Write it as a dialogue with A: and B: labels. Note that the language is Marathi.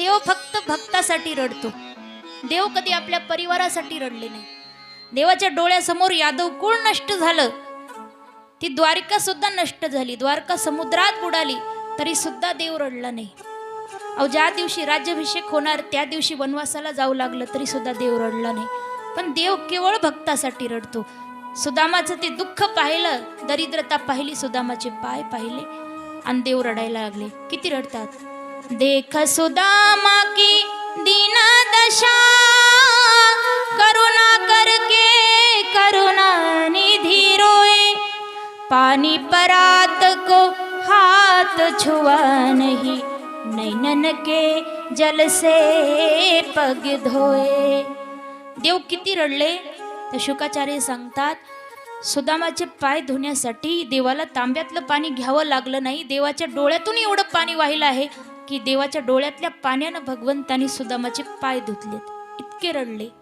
A: देव फक्त भक्तासाठी रडतो. देव कधी आपल्या परिवारासाठी रडले नाही. देवाच्या डोळ्यासमोर यादव कुळ नष्ट झालं, ती द्वारिका सुद्धा नष्ट झाली, द्वारका समुद्रात बुडाली, तरी सुद्धा देव रडला नाही. अहो, ज्या दिवशी राज्याभिषेक होणार त्या दिवशी वनवासाला जाऊ लागलं तरी सुद्धा देव रडला नाही. पण देव केवळ भक्तासाठी रडतो. सुदामाचं ते दुःख पाहिलं, दरिद्रता पाहिली, सुदामाचे पाय पाहिले आणि देव रडायला लागले. किती रडतात. देख सुदामा की दीना दशा, करुणा करके करुणा निधि रोए, पानी परात को हाथ छुआ नहीं, नैनन के जल से पग धोए. देव किती रडले तर शुकाचार्य सांगतात, सुदामाचे पाय धुण्यासाठी देवाला तांब्यातलं पाणी घ्यावं लागलं नाही. देवाच्या डोळ्यातून एवढं पाणी वाहिलं आहे की देवाच्या डोळ्यातल्या पाण्यानं भगवंतानी सुदामाचे पाय धुतलेत. इतके रडले.